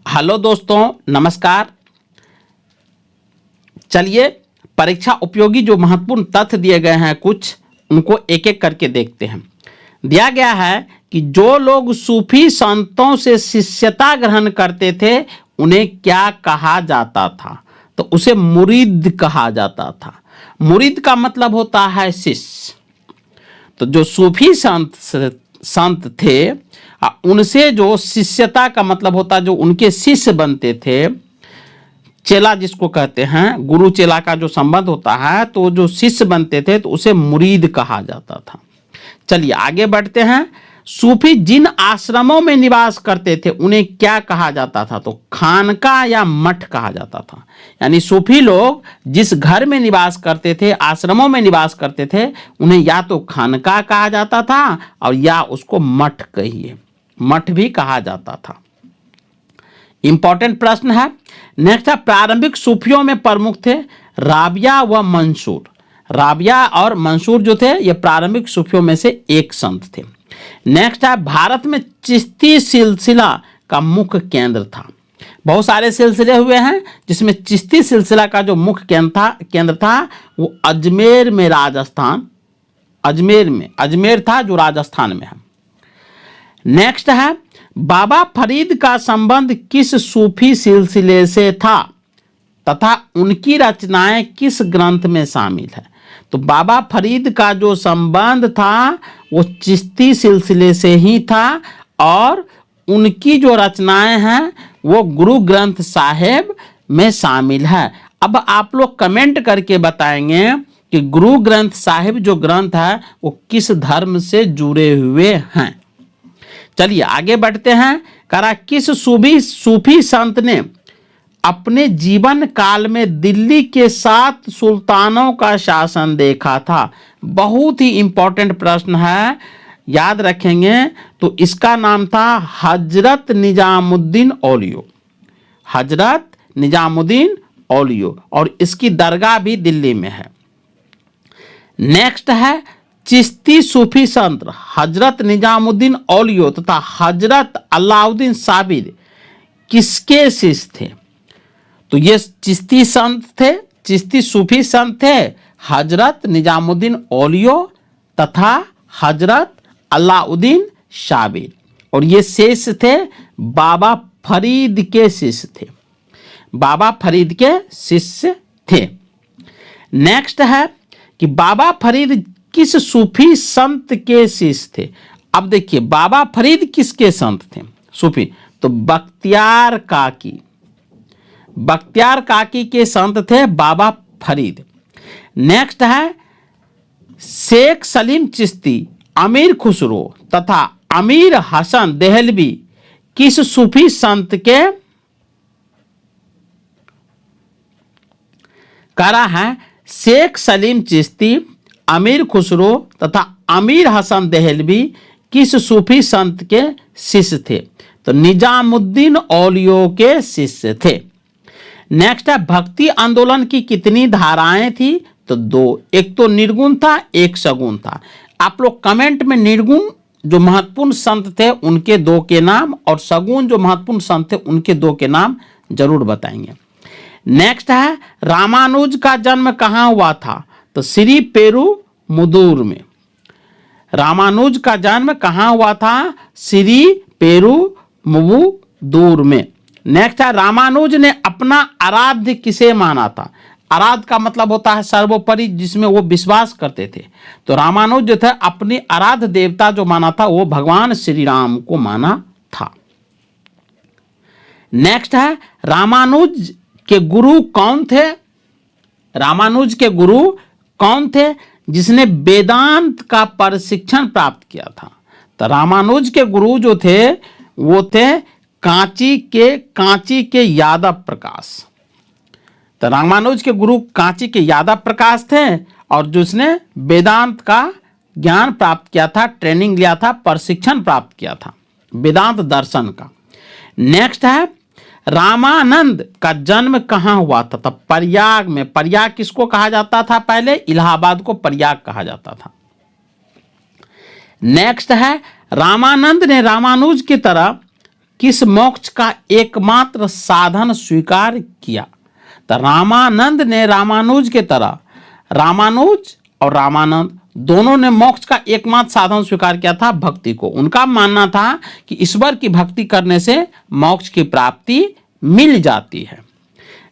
Hello दोस्तों, नमस्कार। चलिए परीक्षा उपयोगी जो महत्वपूर्ण तथ्य दिए गए हैं कुछ उनको एक एक करके देखते हैं। दिया गया है कि जो लोग सूफी संतों से शिष्यता ग्रहण करते थे उन्हें क्या कहा जाता था? तो उसे मुरीद कहा जाता था। मुरीद का मतलब होता है शिष्य। तो जो सूफी संत थे उनसे जो शिष्यता का मतलब होता, जो उनके शिष्य बनते थे, चेला जिसको कहते हैं, गुरु चेला का जो संबंध होता है, तो जो शिष्य बनते थे तो उसे मुरीद कहा जाता था। चलिए आगे बढ़ते हैं। सूफी जिन आश्रमों में निवास करते थे उन्हें क्या कहा जाता था? तो खानका या मठ कहा जाता था। यानी सूफी लोग जिस घर में निवास करते थे, आश्रमों में निवास करते थे, उन्हें या तो खानका कहा जाता था और या उसको मठ कहिए, मठ भी कहा जाता था। इंपॉर्टेंट प्रश्न है। नेक्स्ट है, प्रारंभिक सूफियों में प्रमुख थे राबिया व मंसूर। राबिया और मंसूर जो थे ये प्रारंभिक सूफियों में से एक संत थे। नेक्स्ट है, भारत में चिश्ती सिलसिला का मुख्य केंद्र था। बहुत सारे सिलसिले हुए हैं जिसमें चिश्ती सिलसिला का जो मुख्य केंद्र था वो अजमेर में, राजस्थान, अजमेर था जो राजस्थान में है। नेक्स्ट है, बाबा फरीद का संबंध किस सूफी सिलसिले से था तथा उनकी रचनाएं किस ग्रंथ में शामिल है? तो बाबा फरीद का जो संबंध था वो चिश्ती सिलसिले से ही था और उनकी जो रचनाएं हैं वो गुरु ग्रंथ साहिब में शामिल है। अब आप लोग कमेंट करके बताएंगे कि गुरु ग्रंथ साहिब जो ग्रंथ है वो किस धर्म से जुड़े हुए हैं। चलिए आगे बढ़ते हैं। करा किस सूफी संत ने अपने जीवन काल में दिल्ली के 7 सुल्तानों का शासन देखा था? बहुत ही इंपॉर्टेंट प्रश्न है, याद रखेंगे। तो इसका नाम था हजरत निजामुद्दीन औलियो। हजरत निजामुद्दीन औलियो, और इसकी दरगाह भी दिल्ली में है। नेक्स्ट है, चिश्ती सूफी संत हजरत निजामुद्दीन औलियो तथा हजरत अलाउद्दीन साबिर किसके शिष्य थे? तो ये चिश्ती संत थे, चिश्ती सूफी संत थे हजरत निजामुद्दीन औलियो तथा हजरत अलाउद्दीन साबिर, और ये शिष्य थे बाबा फरीद के शिष्य थे। बाबा फरीद के शिष्य थे। नेक्स्ट है कि बाबा फरीद किस सूफी संत के शिष्य थे? अब देखिए बाबा फरीद किसके संत थे सूफी? तो बख्तियार काकी के संत थे बाबा फरीद। नेक्स्ट है, शेख सलीम चिश्ती, अमीर खुसरो तथा अमीर हसन देहलवी किस सूफी संत के करा है? शेख सलीम चिश्ती, अमीर खुसरो तथा अमीर हसन देहलवी किस सूफी संत के शिष्य थे? तो निजामुद्दीन औलियो के शिष्य थे। नेक्स्ट है, भक्ति आंदोलन की कितनी धाराएं थी? तो 2। एक तो निर्गुण था, एक सगुण था। आप लोग कमेंट में निर्गुण जो महत्वपूर्ण संत थे उनके 2 के नाम और सगुण जो महत्वपूर्ण संत थे उनके 2 के नाम जरूर बताएंगे। नेक्स्ट है, रामानुज का जन्म कहाँ हुआ था? तो श्री पेरुमुदूर में। रामानुज का जन्म कहाँ हुआ था? श्री पेरुमुदूर में। नेक्स्ट है, रामानुज ने अपना आराध्य किसे माना था? आराध्य का मतलब होता है सर्वोपरि, जिसमें वो विश्वास करते थे। तो रामानुज जो था अपनी आराध्य देवता जो माना था वो भगवान श्री राम को माना था। नेक्स्ट है, रामानुज के गुरु कौन थे? रामानुज के गुरु कौन थे जिसने वेदांत का प्रशिक्षण प्राप्त किया था? तो रामानुज के गुरु जो थे वो थे कांची के यादव प्रकाश। तो रामानुज के गुरु कांची के यादव प्रकाश थे और जिसने वेदांत का ज्ञान प्राप्त किया था, ट्रेनिंग लिया था, प्रशिक्षण प्राप्त किया था वेदांत दर्शन का। नेक्स्ट है, रामानंद का जन्म कहाँ हुआ था? तब प्रयाग में। प्रयाग किसको कहा जाता था? पहले इलाहाबाद को प्रयाग कहा जाता था। नेक्स्ट है, रामानंद ने रामानुज की तरह किस मोक्ष का एकमात्र साधन स्वीकार किया? तो रामानंद ने रामानुज के तरह, रामानुज और रामानंद दोनों ने मोक्ष का एकमात्र साधन स्वीकार किया था भक्ति को। उनका मानना था कि ईश्वर की भक्ति करने से मोक्ष की प्राप्ति मिल जाती है।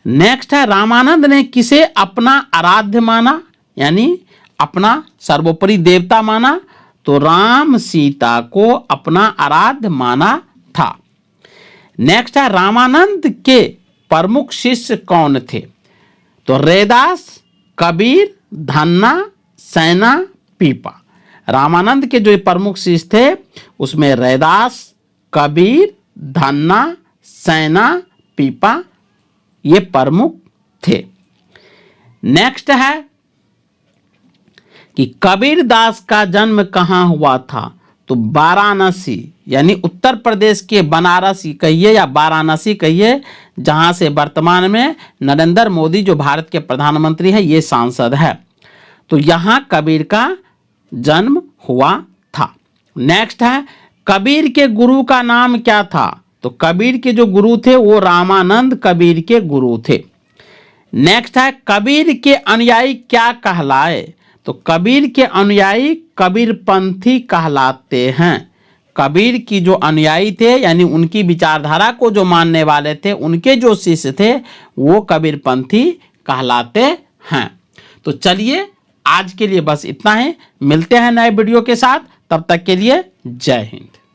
नेक्स्ट है, रामानंद ने किसे अपना आराध्य माना, यानी अपना सर्वोपरि देवता माना? तो राम सीता को अपना आराध्य माना था। नेक्स्ट है, रामानंद के प्रमुख शिष्य कौन थे? तो रैदास, कबीर, धन्ना, सैना, पीपा। रामानंद के जो प्रमुख शिष्य थे उसमें रैदास, कबीर, धन्ना, सैना, पीपा ये प्रमुख थे। नेक्स्ट है कि कबीर दास का जन्म कहाँ हुआ था? तो वाराणसी, यानी उत्तर प्रदेश के बनारसी कहिए या वाराणसी कहिए, जहां से वर्तमान में नरेंद्र मोदी जो भारत के प्रधानमंत्री है ये सांसद है। तो यहां कबीर का जन्म हुआ था। नेक्स्ट है, कबीर के गुरु का नाम क्या था? तो कबीर के जो गुरु थे वो रामानंद कबीर के गुरु थे। नेक्स्ट है, कबीर के अनुयायी क्या कहलाए? तो कबीर के अनुयायी कबीरपंथी कहलाते हैं। कबीर की जो अनुयायी थे यानी उनकी विचारधारा को जो मानने वाले थे, उनके जो शिष्य थे वो कबीरपंथी कहलाते हैं। तो चलिए आज के लिए बस इतना ही, मिलते हैं नए वीडियो के साथ, तब तक के लिए जय हिंद।